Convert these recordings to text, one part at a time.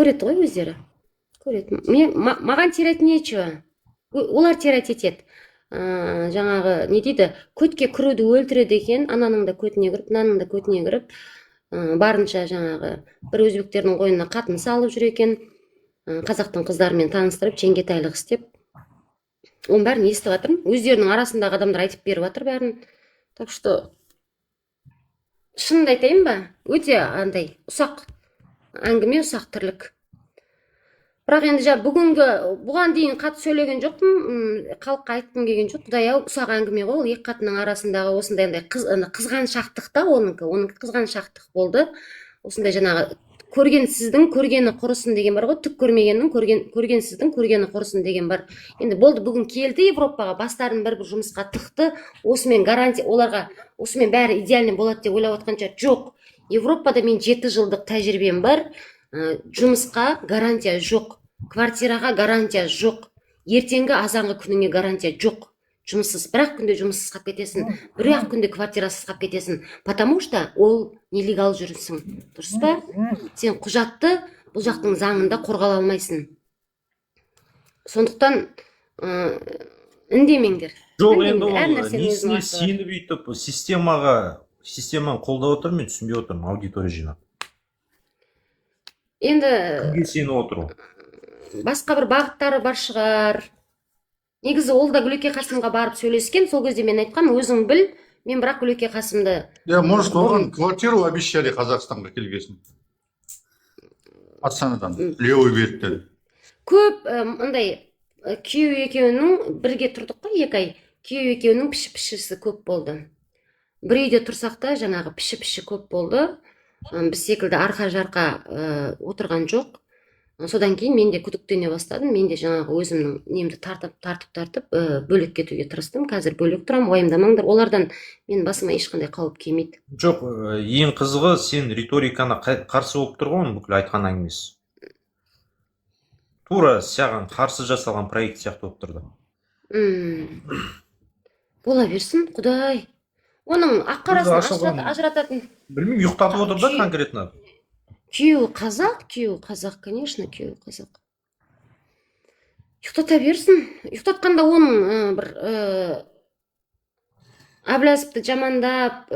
көреді ғой өздері. Көреді. Маған терять нечего. Олар терять етеді. Жаңағы не дейді, көтке кіруді өлтіреді екен, ананың да көтіне кіріп, мынаның да көтіне кіріп, барынша жаңағы бір өзбектердің қойнына қатын салып жүр екен, қазақтың қыздарымен таныстырып, жеңгетайлық істеп. Оның бәрін естіп жатырмын. Өздерінің арасындағы адамдар айтып беріп жатыр бәрін. Так что шынымды айтайын ба? Өте андай ұсақ әңгіме, ұсақ тірлік. Бірақ енді бүгінгі бұған дейін қатты сөйлеген жоқпын, халыққа айтқым келген жоқ. Құдай-ау, ұсақ әңгіме ғой, ол екі қатынның арасындағы осындай қызғаншақтық та, оныкі қызғаншақтық болды. Осындай жаңағы көргенсіздің көргені құрысын деген бар ғой, түк көрмегеннің көргенсіздің көргені құрысын деген бар. Енді болды, бүгін келді Европаға, бастарын бір жұмысқа тықты, осымен гарантия, оларға осымен бәрі идеальный болады деп ойлап отқанша жоқ. Европада мен 7 жылдық тәжірибем бар. Жұмысқа гарантия жоқ, квартираға гарантия жоқ, ертеңгі азанғы күніңе гарантия жоқ. Жұмыссыз, бір-ақ күнде жұмыссыз қалып кетесің, бір-ақ күнде квартирасыз қалып кетесің, потому что ол нелегал жүрсің. Дұрыс па? Сен құжатты бұл жақтың заңында қорғала алмайсың. Сондықтан үндемеңдер. Жоқ, енді ол несіне сеніп өйтіп системаны қолдап отыр, мен түсінбей отырмын, аудитория жинап. Енді кімге сеніп отыру? Басқа бір бағыттары бар шығар. Негізі ол да Гүлеке Қасымға барып сөйлескен, сол кезде мен айтқам, өзің біл, мен бірақ Гүлеке Қасымды... Может, оған квартиру обещали Қазақстанға келгесін. Астанадан, левый беріктен. Көп, андай, күйеу екеуінің бірге тұрдық қой, 2 ай. Күйеу екеуінің піші-пішісі көп болды. Бір үйде тұрсақ та, жаңағы піші-піші көп болды. Біз секілді арқа-жарқа отырған жоқ. Содан кейін мен де күдіктене бастадым. Мен де жаңағы өзімнің немді тартып бөлек кетуге тырыстым. Қазір бөлек тұрам, уайымдамаңдар. Олардан мен басыма ешқандай қауіп келмейді. Жоқ, ең қызығы, сен риториканы қарсы болып тұрған бүкіл айтқан әңгімесі. Тура саған қарсы жасалған проект сияқты болып тұрды. Бола берсін, Құдай. Оның ақ-қарасын ажырататын. Білмеймін, ұйықтатып отыр да конкретно. Күйеуі қазақ, конечно, күйеуі қазақ. Ұйықтата берсін. Ұйықтатқанда оның бір Әбләзовті жамандап,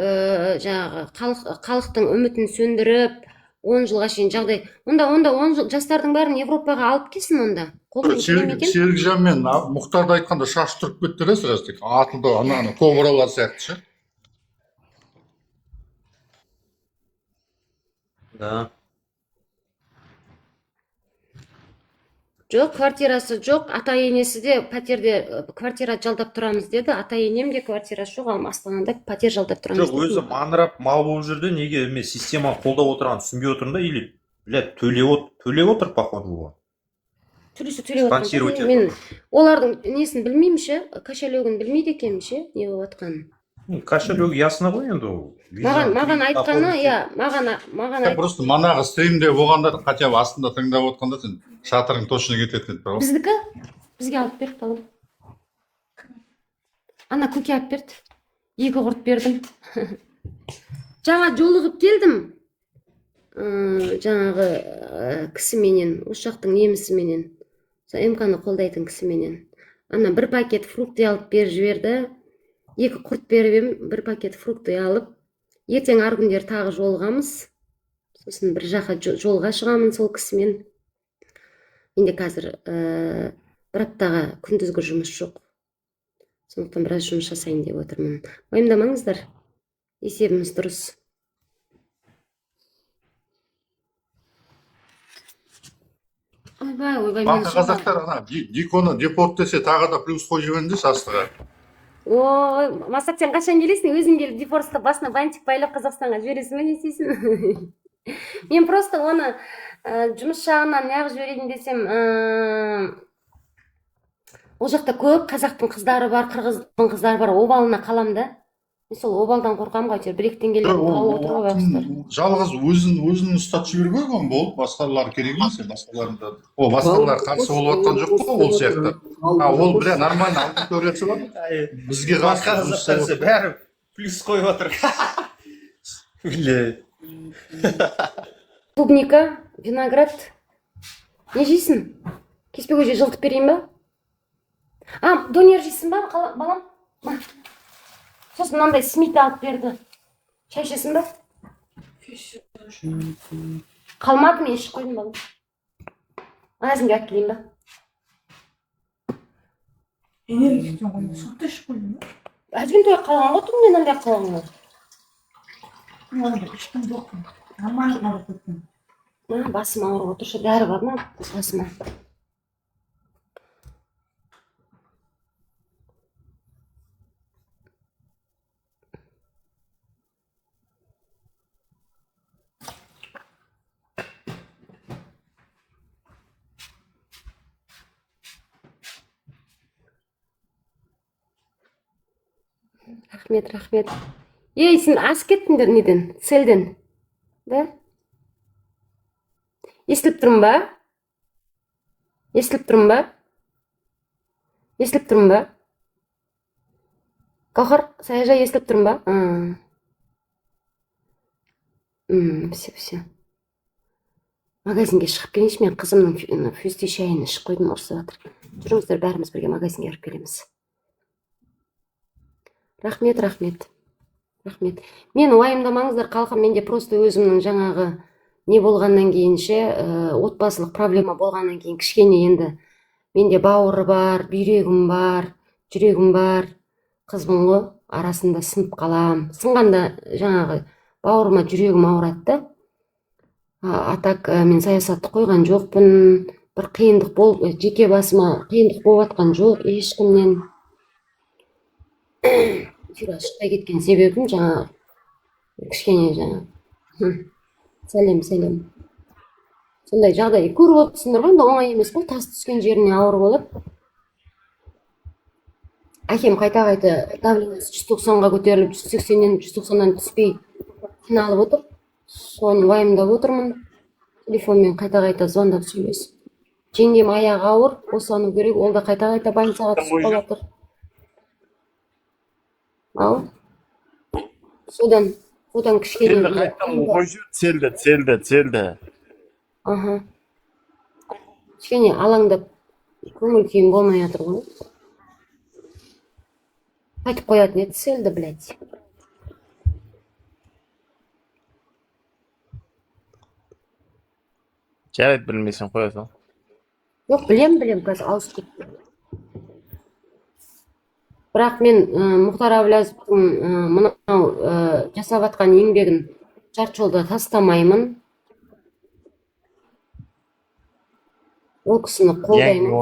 халықтың үмітін сөндіріп, 10 жылға шейін жағдай. Онда 10 жастардың бәрін Европаға алып келсін онда. Серікжан мен Мұхтарды айтқанда шаш тұрып кетті де сірәсті. Атылды, тобыралар сияқты ше. Да. Жоқ, квартирасы жоқ, ата-енесі де пәтерде квартира жалдап тұрамыз деді, ата-енем де квартирасы жоқ, Астанада пәтер жалдап тұрамыз деді. Жоқ, өзі маңырап мал болып жүрді, неге емес система қолдап отырған түсінбей отырмын да, или төлеп отыр походу ол. Төлеп отыр. Мен олардың несін білмеймін ше, кошелегін білмейді екенмін ше, не болып жатқанын. Кошелек ясно ғой енді ол. Маған айтқаны, маған айтқаны. Просто манағы стримде болғанда, хотя бы астында тыңдап отқанда сен шатырың точно кететін еді. Біздікі? Бізге алып берді, балым. Ана көке алып берді. 2 құрт бердім. Жаңа жолығып келдім. Жаңағы кісіменен, осы жақтың немісіменен. МК-ны қолдайтын кісіменен. Ана бір пакет фрукты алып беріп жіберді. 2 құрт беріп, 1 пакет фрукты алып, ертең ар күндер тағы жолығамыз. Сосын бір жаққа жолға шығамын сол кісімен. Енді қазір бір аптаға күндізгі жұмыс жоқ. Сондықтан біраз жұмыс жасайын деп отырмын. Уайымдамаңыздар. Есебіміз дұрыс. Ойбай. Бақы қазақтар Диконы депорт десе тағы да плюс қой жіберіңдер астыға. Ой, Масақ, сен қашан келесің? Өзің келіп депортты басына бантик байлап Қазақстанға жібересің бе, не істейсің? Мен просто оны жұмыс жағынан неғып жіберейін десем, ол жақта көп қазақтың қыздары бар, қырғыздың қыздары бар, обалына қалам да. Мен сол обалдан қорқам ғой, бір-ектен келіп қалып отыр ғой бақыстар. Жалғыз өзін ұстат жіберіп қойған болып, басқалар керек емес, басқаларында. Басқалар қарсы болып отқан жоқ қой, ол сияқты. Ол бля нормально аудиториясы бар. Бізге басқа қазақтар бәрі плюс қойып отыр. Клубника, виноград, Не жейсің? Кеспе көже жылтып берейін ба? Донер жейсің ба, балам? Сосын мынандай смит алып берді. Шай ішесің ба? Қалмады, мен ішіп қойдым балам. Магазинге алып келейін ба? Энергия ғой, суды ішіп қойдың ба? Әжген той қалған ғой, түнде мынандай қалған ғой. Мен ішкім жоқ. Нормально қарап кеттім. Басым ауырып отыршы, дәрі бар ма? Басыма. Рахмет. Ей, сен асып кеттіңдер неден? Селден. Да? Естіліп тұрмын ба? Гауһар, саяжай естіліп тұрмын ба? Все. Магазинге шығып келейінші, мен қызымның фюсти шайын ішіп қойдым, ұрсып жатыр. Жүріңіздер, бәріміз бірге магазинге кіріп келеміз. Рахмет. Мен уайымдамаңыздар, қалқам, менде просто өзімнің жаңағы не болғаннан кейінше, отбасылық проблема болғаннан кейін кішкене енді менде бауыры бар, бүйрегім бар, жүрегім бар, қызбын ғой, арасында сынып қалам. Сынғанда жаңағы бауырыма жүрегім ауырады. Атак мен саясатты қойған жоқпын, бір қиындық жеке басыма қиындық болып жатқан жоқ ешкімнен. Эфирға шықпай кеткен себебім жаңағы кішкене жаңағы сәлем. Сондай жағдай көріп отырсыңдар ғой, енді оңай емес қой, тас түскен жеріне ауыр болып. Әкем қайта давлениесі 190-ға көтеріліп, 180-нен 190-нан түспей қиналып отыр. Соны уайымдап отырмын. Телефонмен қайта звондап сөйлесіп. Жеңгем аяғы ауыр, босану керек, ол да қайта больницаға түсіп қалып жатыр. Содан кішкене Целді. кішкене алаңдап көңіл күйім болмай жатыр ғой. Қайтып қоятын еді селді, блядь. Жарайды, білмесең қоясың. Жоқ, білем, қазір ауысып кетті. Бірақ мен Мұхтар Әблязовтың мынау жасап жатқан еңбегін жарты жолда тастамаймын. Ол кісіні қолдаймын.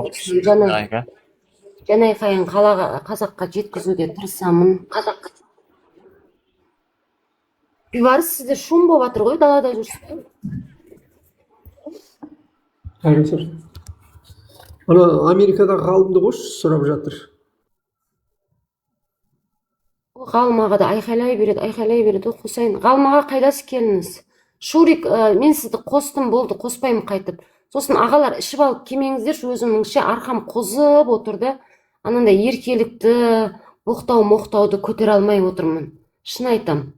Жанайқайын қазаққа жеткізуге тырысамын. Бейбарыс, сізде шум болып жатыр ғой, далада жүрсіз. Ана Америкадағы ғалымды қойшы, сұрап жатыр. Ғалымаға да айқайлай береді, қосайын. Ғалымаға қайдасы келіңіз? Шурик, мен сізді қостым, болды, қоспаймын қайтып. Сосын ағалар ішіп алып кемеңіздерші, өзімніңше арқам қозып отырды. Анандай еркелікті, боқтау-моқтауды көтер алмай отырмын. Шын айтам.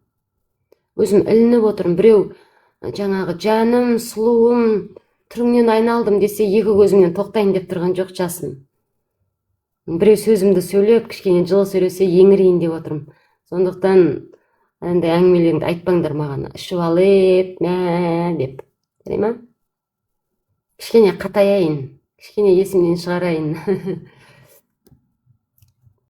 Өзім ілініп отырмын. Біреу жаңағы жаным, сұлуым, түріңнен айналдым десе, екі көзімнен тоқтайын деп тұрған жоқ жасым. Біреу сөзімді сөйлеп, кішкене жылы сөйлесе, еңірейін деп отырмын. Сондықтан андай әңгімелеріңді айтпаңдар маған. Ішіп алып, деп. Жарай ма? Кішкене қатаяйын, кішкене есімнен шығарайын.